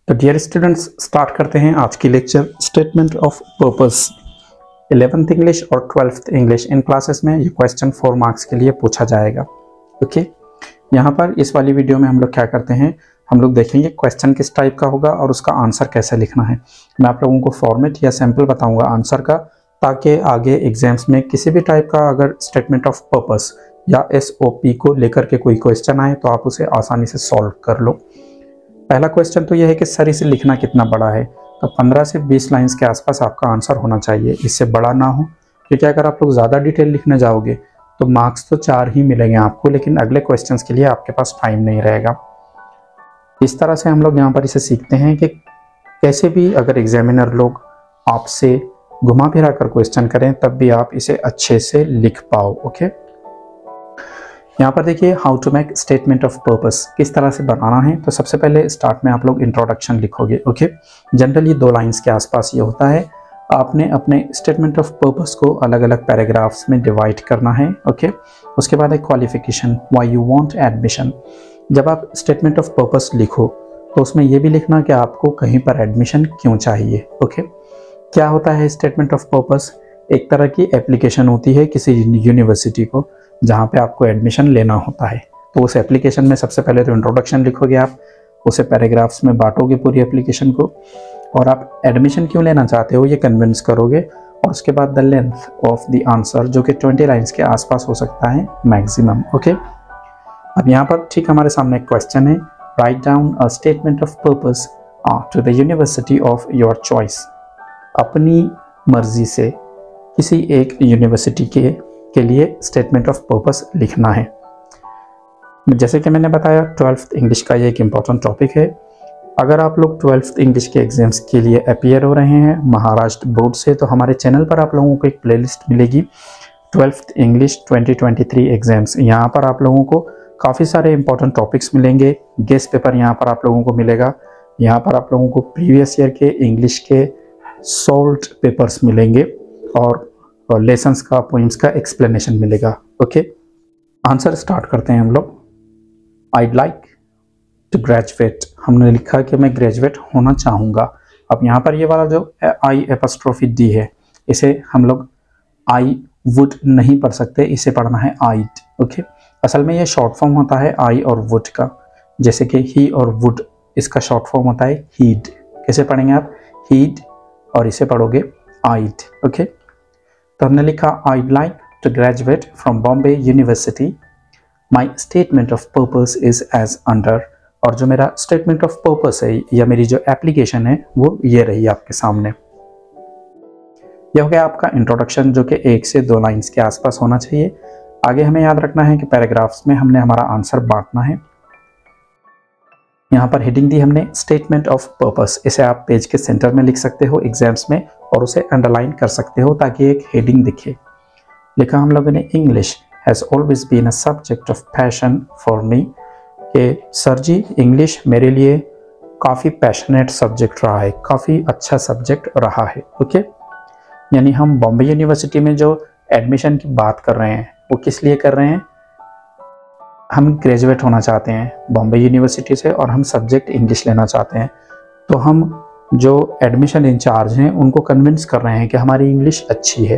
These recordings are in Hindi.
तो डियर स्टूडेंट्स, स्टार्ट करते हैं आज की lecture statement of purpose. 11th English और 12th इंग्लिश इन क्लासेस में ये क्वेश्चन 4 मार्क्स के लिए पूछा जाएगा। ओके, यहाँ पर इस वाली वीडियो में हम लोग क्या करते हैं, हम लोग देखेंगे क्वेश्चन किस टाइप का होगा और उसका आंसर कैसे लिखना है। मैं आप लोगों को फॉर्मेट या सैम्पल बताऊंगा आंसर का, ताकि आगे एग्जाम्स में किसी भी टाइप का अगर स्टेटमेंट ऑफ पर्पस या SOP को लेकर के कोई क्वेश्चन आए तो आप उसे आसानी से सॉल्व कर लो। पहला क्वेश्चन तो यह है कि सर इसे लिखना कितना बड़ा है, तो 15 से 20 लाइंस के आसपास आपका आंसर होना चाहिए, इससे बड़ा ना हो, क्योंकि अगर आप लोग ज़्यादा डिटेल लिखने जाओगे तो मार्क्स तो 4 ही मिलेंगे आपको, लेकिन अगले क्वेश्चंस के लिए आपके पास टाइम नहीं रहेगा। इस तरह से हम लोग यहाँ पर इसे सीखते हैं कि कैसे भी अगर एग्जामिनर लोग आपसे घुमा फिरा कर क्वेश्चन करें तब भी आप इसे अच्छे से लिख पाओ। ओके, यहाँ पर देखिए how to make statement of purpose किस तरह से बनाना है। तो सबसे पहले स्टार्ट में आप लोग इंट्रोडक्शन लिखोगे। ओके, जनरली 2 लाइंस के आसपास ये होता है। आपने अपने स्टेटमेंट ऑफ पर्पस को अलग अलग पैराग्राफ्स में डिवाइड करना है। ओके, उसके बाद एक qualification, why you want admission. जब आप स्टेटमेंट ऑफ पर्पस लिखो तो उसमें यह भी लिखना कि आपको कहीं पर एडमिशन क्यों चाहिए। ओके, क्या होता है स्टेटमेंट ऑफ पर्पस? एक तरह की एप्लीकेशन होती है किसी यूनिवर्सिटी को जहाँ पे आपको एडमिशन लेना होता है। तो उस एप्लीकेशन में सबसे पहले तो इंट्रोडक्शन लिखोगे, आप उसे पैराग्राफ्स में बांटोगे पूरी एप्लीकेशन को, और आप एडमिशन क्यों लेना चाहते हो ये कन्विंस करोगे, और उसके बाद the length of the answer जो कि 20 लाइंस के आसपास हो सकता है मैक्सिमम। ओके, अब यहाँ पर ठीक हमारे सामने एक क्वेश्चन है, write down a statement of purpose to the university of your choice. अपनी मर्जी से किसी एक यूनिवर्सिटी के लिए स्टेटमेंट ऑफ पर्पस लिखना है। जैसे कि मैंने बताया 12th इंग्लिश का ये एक इम्पॉर्टेंट टॉपिक है। अगर आप लोग 12th इंग्लिश के एग्जाम्स के लिए अपीयर हो रहे हैं महाराष्ट्र बोर्ड से, तो हमारे चैनल पर आप लोगों को एक प्लेलिस्ट मिलेगी 12th इंग्लिश 2023 एग्जाम्स। यहाँ पर आप लोगों को काफ़ी सारे इंपॉर्टेंट टॉपिक्स मिलेंगे। गेस्ट पेपर यहाँ पर आप लोगों को मिलेगा। यहाँ पर आप लोगों को प्रीवियस ईयर के इंग्लिश के सॉल्व्ड पेपर्स मिलेंगे और लेसन्स का, पोइम्स का एक्सप्लेनेशन मिलेगा। ओके, आंसर स्टार्ट करते हैं हम लोग। आईड लाइक टू ग्रेजुएट, हमने लिखा कि मैं ग्रेजुएट होना चाहूँगा। अब यहाँ पर ये वाला जो I' है, इसे हम लोग आई वुड नहीं पढ़ सकते, इसे पढ़ना है आइड। ओके, असल में ये शॉर्ट फॉर्म होता है आई और वुड का, जैसे कि ही और वुड, इसका शॉर्ट फॉर्म होता है हीड। कैसे पढ़ेंगे आप? हीड, और इसे पढ़ोगे आइड। ओके, तो हमने लिखा I'd like to graduate from Bombay University. My statement of purpose is as under. और जो मेरा statement of purpose है या मेरी जो एप्लीकेशन है वो ये रही आपके सामने। यह हो गया आपका इंट्रोडक्शन जो कि 1 से 2 लाइंस के आसपास होना चाहिए। आगे हमें याद रखना है कि पैराग्राफ्स में हमने हमारा आंसर बांटना है। यहाँ पर हेडिंग दी हमने स्टेटमेंट ऑफ पर्पस, इसे आप पेज के सेंटर में लिख सकते हो एग्जाम्स में और उसे अंडरलाइन कर सकते हो ताकि एक हेडिंग दिखे। लिखा हम लोगों ने, English has always been a subject of passion for me, कि सर जी इंग्लिश मेरे लिए काफ़ी पैशनेट सब्जेक्ट रहा है, काफ़ी अच्छा सब्जेक्ट रहा है। ओके, यानी हम बॉम्बे यूनिवर्सिटी में जो एडमिशन की बात कर रहे हैं वो किस लिए कर रहे हैं? हम ग्रेजुएट होना चाहते हैं बॉम्बे यूनिवर्सिटी से और हम सब्जेक्ट इंग्लिश लेना चाहते हैं, तो हम जो एडमिशन इंचार्ज हैं उनको कन्विंस कर रहे हैं कि हमारी इंग्लिश अच्छी है।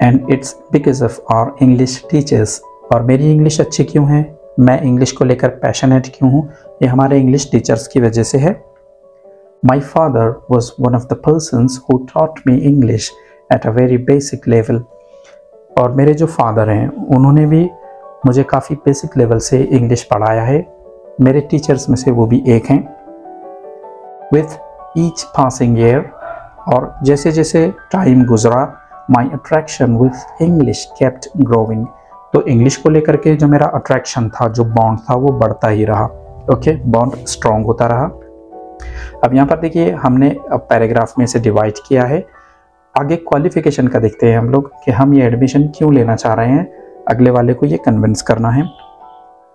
And it's because of our English teachers, और मेरी इंग्लिश अच्छी क्यों है, मैं इंग्लिश को लेकर पैशनेट क्यों हूँ, ये हमारे इंग्लिश टीचर्स की वजह से है। My father was one of the persons who taught me English at a very basic level, और मेरे जो फादर हैं उन्होंने भी मुझे काफ़ी बेसिक लेवल से इंग्लिश पढ़ाया है, मेरे टीचर्स में से वो भी एक हैं। विथ ईच पासिंग ईयर, और जैसे जैसे टाइम गुजरा, my attraction with English kept growing, तो इंग्लिश को लेकर के जो मेरा अट्रैक्शन था, जो बॉन्ड था, वो बढ़ता ही रहा। ओके, बॉन्ड स्ट्रॉन्ग होता रहा। अब यहाँ पर देखिए हमने अब पैराग्राफ में इसे डिवाइड किया है। आगे क्वालिफिकेशन का देखते हैं हम लोग कि हम ये एडमिशन क्यों लेना चाह रहे हैं, अगले वाले को ये कन्विंस करना है।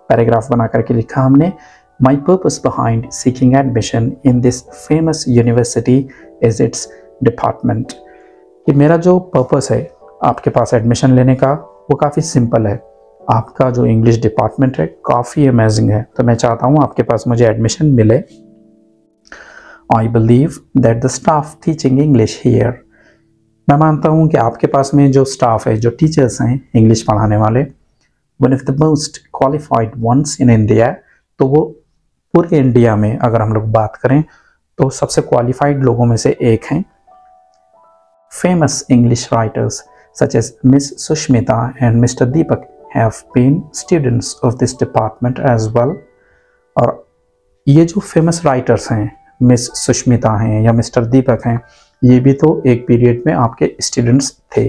पैराग्राफ बना करके लिखा हमने, My purpose behind seeking admission in this famous university is its department. कि मेरा जो पर्पस है आपके पास एडमिशन लेने का वो काफ़ी सिंपल है। आपका जो इंग्लिश डिपार्टमेंट है काफ़ी अमेजिंग है, तो मैं चाहता हूँ आपके पास मुझे एडमिशन मिले। I believe that the staff teaching English here, मैं मानता हूँ कि आपके पास में जो स्टाफ है, जो टीचर्स हैं इंग्लिश पढ़ाने वाले, one of the most qualified ones in India, तो वो पूरे इंडिया में अगर हम लोग बात करें तो सबसे क्वालिफाइड लोगों में से एक हैं। Famous English writers such as Miss Sushmita and Mr. Deepak have been students of this department as well। और ये जो फेमस राइटर्स हैं, मिस सुष्मिता हैं या मिस्टर दीपक हैं, ये भी तो एक पीरियड में आपके स्टूडेंट्स थे।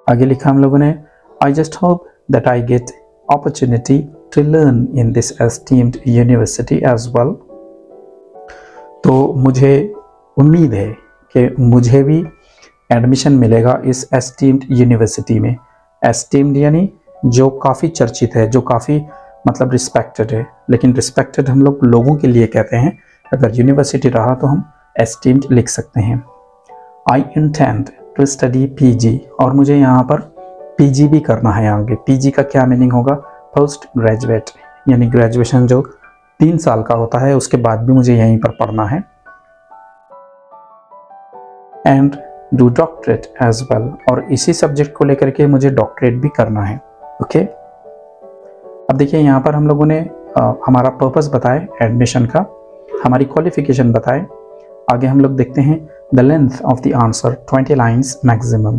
आगे लिखा हम लोगों ने, I just hope that I get opportunity to learn in this esteemed university as well। तो मुझे उम्मीद है कि मुझे भी एडमिशन मिलेगा इस एस्टीम्ड यूनिवर्सिटी में। एस्टीम्ड यानी जो काफ़ी चर्चित है, जो काफ़ी मतलब रिस्पेक्टेड है, लेकिन रिस्पेक्टेड हम लोग लोगों के लिए कहते हैं, अगर यूनिवर्सिटी रहा तो हम एस्टीम्ड लिख सकते हैं। I intend to study PG, और मुझे यहाँ पर पीजी भी करना है आगे। पीजी का क्या मीनिंग होगा? पोस्ट ग्रेजुएट, यानी ग्रेजुएशन जो 3 साल का होता है, उसके बाद भी मुझे यहीं पर पढ़ना है। And do doctorate as well, और इसी सब्जेक्ट को लेकर के मुझे डॉक्टरेट भी करना है। ओके अब देखिए यहाँ पर हम लोगों ने हमारा पर्पस बताए एडमिशन का, हमारी क्वालिफिकेशन बताए। आगे हम लोग देखते हैं the length of the answer 20 lines maximum.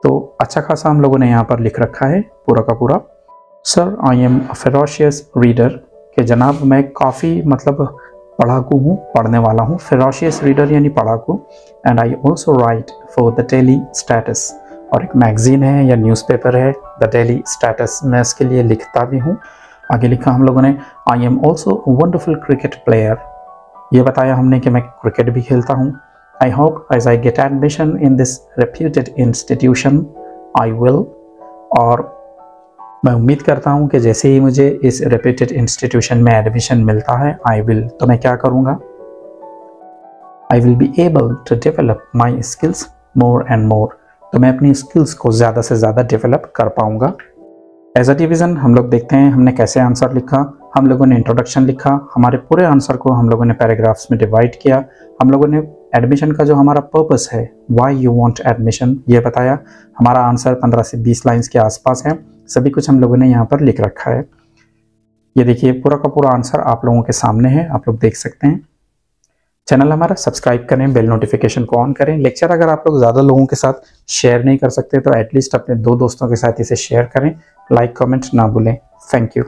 तो अच्छा खासा हम लोगों ने यहाँ पर लिख रखा है पूरा का पूरा। Sir I am a ferocious reader, कि जनाब मैं काफ़ी मतलब पढ़ाकू हूँ, पढ़ने वाला हूँ। फेरोशियस रीडर यानी पढ़ाकू। And I also write for the daily status, और एक मैगजीन है या न्यूज़पेपर है द डेली स्टेटस, मैं इसके लिए लिखता भी हूँ। आगे लिखा हम लोगों ने I am also wonderful cricket player, ये बताया हमने कि मैं क्रिकेट भी खेलता हूँ। I hope as I get admission in this reputed institution I will, और मैं उम्मीद करता हूँ कि जैसे ही मुझे इस रेप्यूटेड इंस्टीट्यूशन में एडमिशन मिलता है, आई विल, तो मैं क्या करूँगा? I will be able to develop my skills more and more, तो मैं अपनी स्किल्स को ज़्यादा से ज़्यादा डेवलप कर पाऊँगा। एज अ डिवीज़न हम लोग देखते हैं हमने कैसे आंसर लिखा। हम लोगों ने इंट्रोडक्शन लिखा, हमारे पूरे आंसर को हम लोगों ने पैराग्राफ्स में डिवाइड किया। हम लोगों ने एडमिशन का जो हमारा पर्पस है, व्हाई यू वांट एडमिशन, ये बताया। हमारा आंसर 15 से 20 लाइन्स के आसपास है। सभी कुछ हम लोगों ने यहाँ पर लिख रखा है। ये देखिए पूरा का पूरा आंसर आप लोगों के सामने है, आप लोग देख सकते हैं। चैनल हमारा सब्सक्राइब करें, बेल नोटिफिकेशन को ऑन करें। लेक्चर अगर आप लोग ज़्यादा लोगों के साथ शेयर नहीं कर सकते तो एटलीस्ट अपने 2 दोस्तों के साथ इसे शेयर करें। लाइक कमेंट ना भूलें। Thank you.